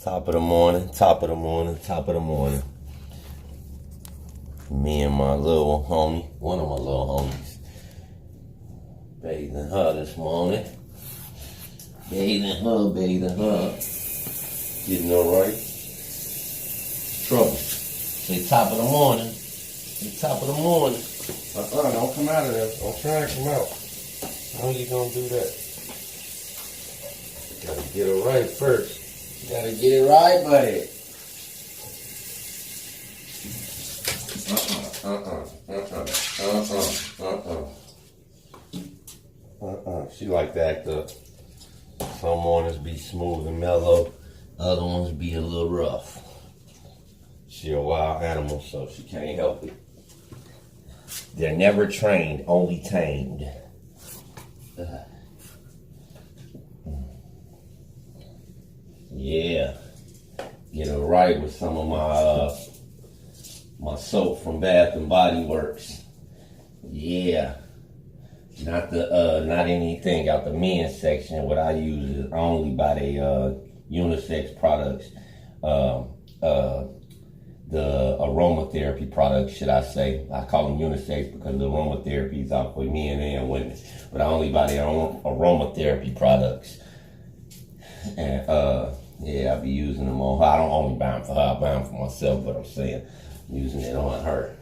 Top of the morning, top of the morning, top of the morning. Me and my little homie, one of my little homies, bathing her this morning. Bathing her. Getting alright. Trouble. Say top of the morning. Say top of the morning. Don't come out of there. Don't try to come out. How you gonna do that? You gotta get it right first. You gotta get it right, buddy. She like to act up. Some mornings be smooth and mellow. Other ones be a little rough. She a wild animal, so she can't help it. They're never trained, only tamed. Yeah. Get it right with some of my soap from Bath and Body Works. Yeah. Not anything out the men's section. What I use is only by the unisex products. The aromatherapy products, should I say. I call them unisex because the aromatherapy is out for men and women. But I only buy the aromatherapy products. And yeah, I be using them on her. I don't only buy them for her, I buy them for myself, but I'm saying I'm using it on her.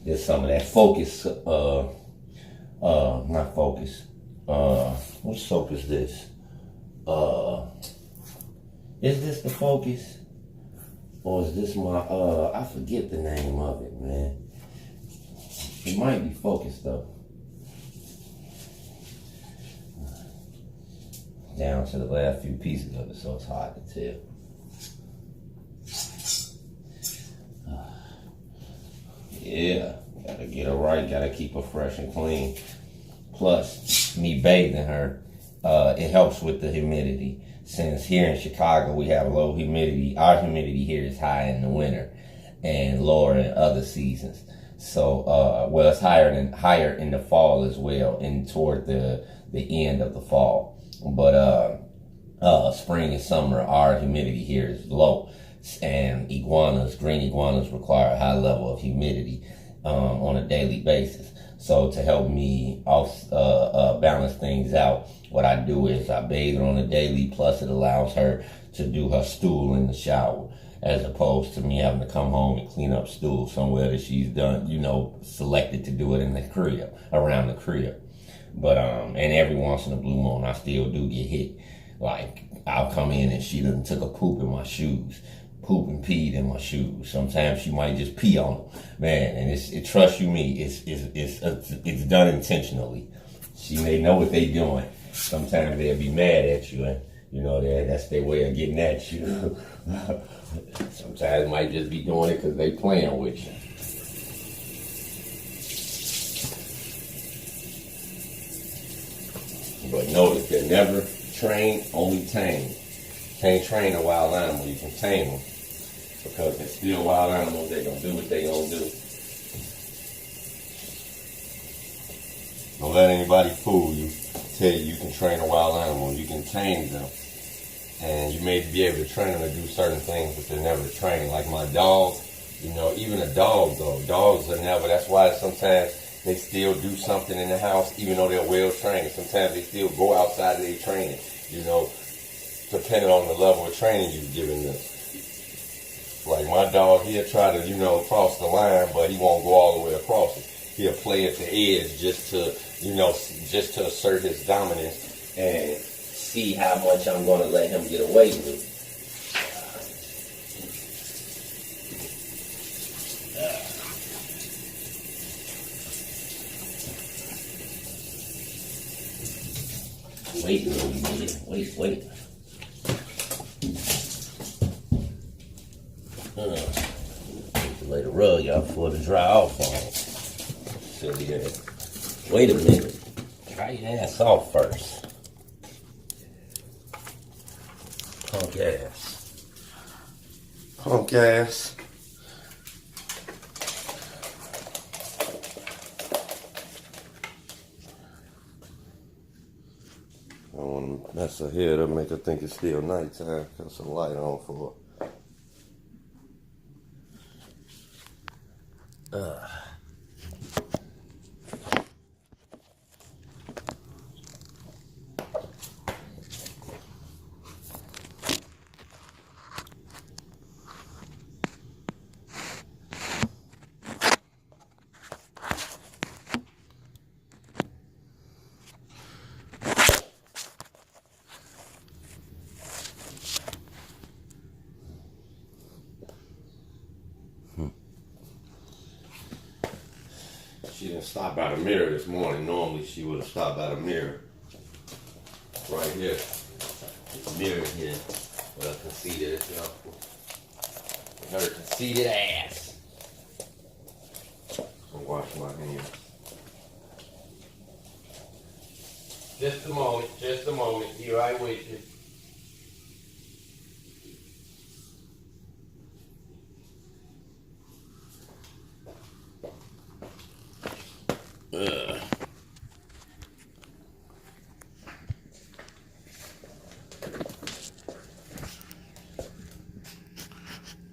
There's some of that Focus, not Focus. What soap is this? Is this the Focus? Or is this my, I forget the name of it, man. It might be Focus though. Down to the last few pieces of it, so it's hard to tell. Yeah, gotta get her right, gotta keep her fresh and clean. Plus, me bathing her, it helps with the humidity. Since here in Chicago we have low humidity, our humidity here is high in the winter and lower in other seasons. So, well, it's higher in the fall as well, and toward the end of the fall. But spring and summer, our humidity here is low, and green iguanas require a high level of humidity on a daily basis. So to help me balance things out, what I do is I bathe her on a daily, plus it allows her to do her stool in the shower, as opposed to me having to come home and clean up stool somewhere that she's done, selected to do it in the crib, around the crib. But, and every once in a blue moon, I still do get hit. Like, I'll come in and she done took a poop in my shoes. Poop and peed in my shoes. Sometimes she might just pee on them. Man, and trust you me, it's done intentionally. They know what they doing. Sometimes they'll be mad at you, and that's their way of getting at you. Sometimes might just be doing it because they playing with you. But notice they're never trained, only tamed. Can't train a wild animal, you can tame them. Because they're still wild animals, they're going to do what they're going to do. Don't let anybody fool you, tell you can train a wild animal. You can tame them. And you may be able to train them to do certain things, but they're never trained. Like my dog, even a dog though, dogs are never, that's why sometimes they still do something in the house, even though they're well trained. Sometimes they still go outside of their training, depending on the level of training you've given them. Like my dog, he'll try to, cross the line, but he won't go all the way across it. He'll play at the edge just to assert his dominance and see how much I'm going to let him get away with. Wait, wait. Lay the rug out for it to dry off on. Silly ass. Wait a minute. Dry your ass off first. Punk ass. I don't want to mess her head up, make her think it's still nighttime. Got some light on for her. She didn't stop by the mirror this morning. Normally she would have stopped by the mirror. Right here. This mirror here. With her conceited, her conceited ass. So wash my hands. Just a moment, just a moment. Here I with you. Ugh.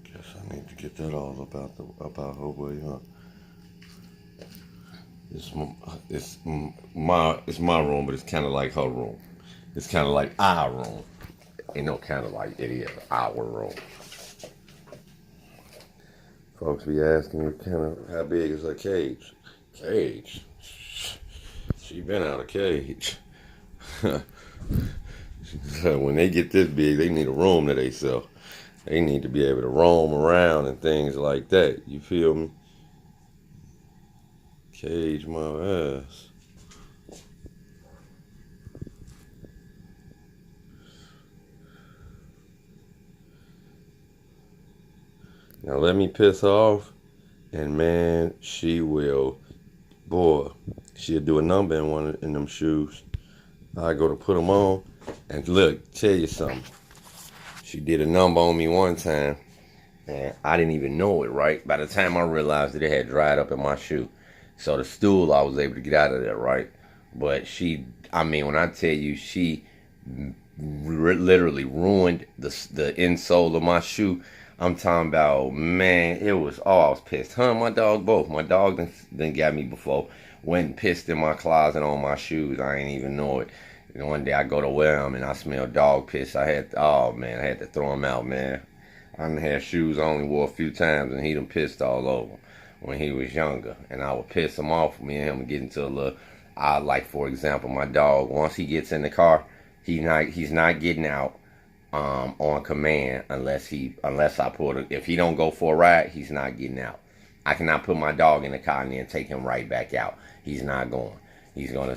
Guess I need to get that all about her way, huh? It's my room, but it's kind of like her room. It's kind of like our room. Ain't no kind of like it is our room. Folks be asking me kind of how big is her cage. Cage. She been out of cage. When they get this big, they need a room to themselves. They need to be able to roam around and things like that. You feel me? Cage my ass. Now let me piss her off, and man, she will. Boy, she'll do a number in them shoes. I go to put them on, and look, tell you something. She did a number on me one time, and I didn't even know it, right? By the time I realized that it had dried up in my shoe. So the stool, I was able to get out of there, right? But when I tell you, she literally ruined the insole of my shoe. I'm talking about, man, I was pissed. Her and my dog both. My dog done got me before. Went and pissed in my closet on my shoes. I ain't even know it. And one day I go to wear them and I smell dog piss. I had to throw them out, man. I done had shoes I only wore a few times and he done pissed all over when he was younger. And I would piss him off. Me and him would get into a little, like for example, my dog, once he gets in the car, he's not getting out. On command unless I pull it. If he don't go for a ride, he's not getting out. I cannot put my dog in the car and then take him right back out. He's not going. He's gonna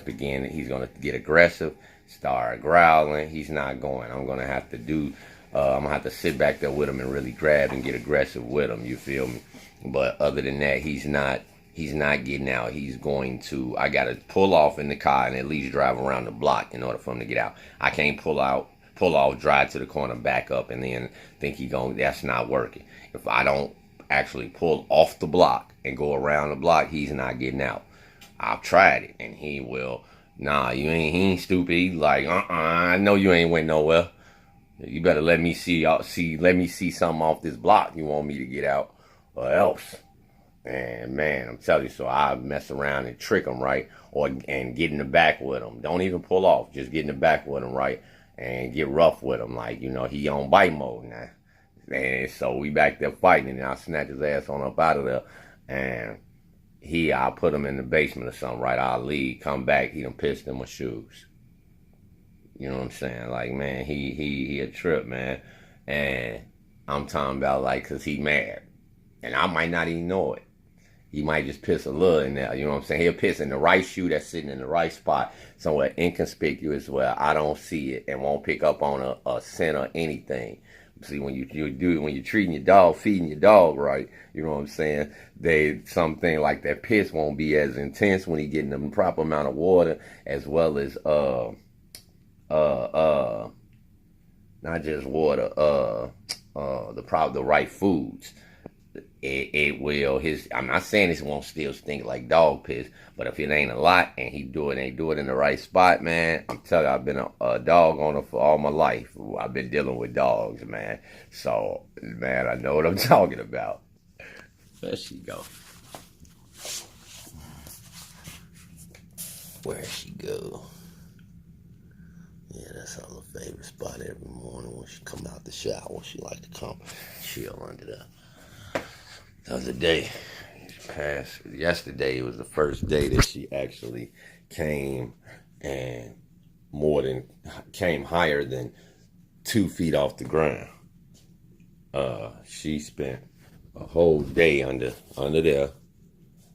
get aggressive, start growling. He's not going. I'm gonna have to sit back there with him and really grab and get aggressive with him. You feel me? But other than that, he's not getting out. I gotta pull off in the car and at least drive around the block in order for him to get out. I can't pull off, drive to the corner, back up, and then think that's not working. If I don't actually pull off the block and go around the block, he's not getting out. I've tried it, and he ain't stupid. He's like, I know you ain't went nowhere. You better let me see something off this block you want me to get out, or else. And man, I'm telling you, so I mess around and trick him, right? And get in the back with him. Don't even pull off, just get in the back with him, right? And get rough with him, like, he on bite mode now. And so we back there fighting, and I snatch his ass on up out of there. And I'll put him in the basement or something, right? I'll leave, come back, he done pissed in my shoes. You know what I'm saying? Like, man, he a trip, man. And I'm talking about, like, cause he mad. And I might not even know it. He might just piss a little in there, you know what I'm saying? He'll piss in the right shoe that's sitting in the right spot, somewhere inconspicuous where I don't see it and won't pick up on a scent or anything. See, when you're treating your dog, feeding your dog right, you know what I'm saying? Something like that piss won't be as intense when he getting the proper amount of water, as well as not just water, the right foods. it will. I'm not saying this won't still stink like dog piss, but if it ain't a lot and ain't do it in the right spot, man, I'm telling you, I've been a dog owner for all my life. I've been dealing with dogs, man. So, man, I know what I'm talking about. There she go. Where she go? Yeah, that's her little favorite spot every morning when she come out the shower. She like to come chill under there. The other day, yesterday was the first day that she actually came and came higher than 2 feet off the ground. She spent a whole day under there,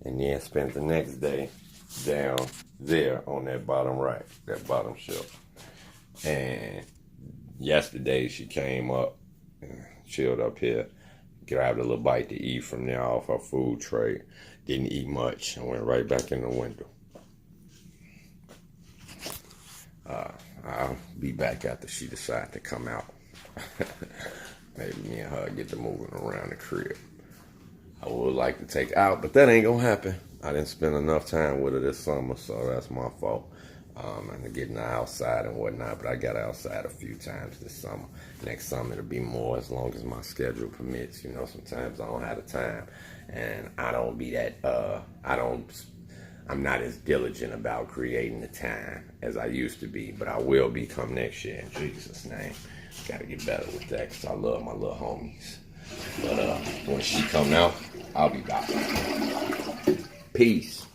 and then spent the next day down there on that bottom rack, that bottom shelf. And yesterday she came up and chilled up here, grabbed a little bite to eat from there off her food tray. Didn't eat much and went right back in the window. I'll be back after she decides to come out. Maybe me and her get to moving around the crib. I would like to take out, but that ain't gonna happen. I didn't spend enough time with her this summer, so that's my fault. And getting her outside and whatnot, but I got her outside a few times this summer. Next summer it'll be more, as long as my schedule permits. You know, sometimes I don't have the time, and I don't be that. I'm not as diligent about creating the time as I used to be, but I will be come next year in Jesus' name. Gotta get better with that, because I love my little homies. But when she come out, I'll be back. Peace.